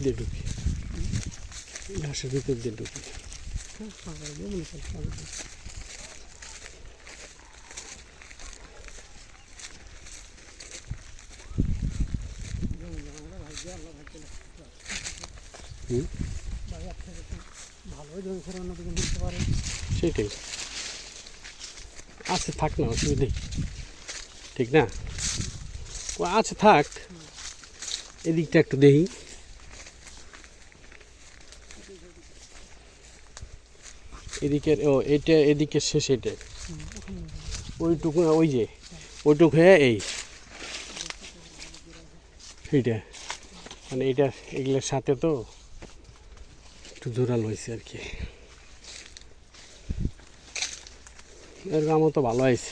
দিয়ে ঢুকি, ঘাসের ভিতর দিয়ে ঢুকি। সেটাই আছে, থাক না, অসুবিধে ঠিক না, ও আছে থাক। এদিকটা একটু দেখি, এদিকের ও এটা এদিকের শেষ, এটা ওইটুকু, ওই যে ওইটুকু হয়ে এইটা মানে এটা এগুলোর সাথে তো একটু জোরাল হয়েছে আর কি। এর আমও তো ভালো হয়েছে।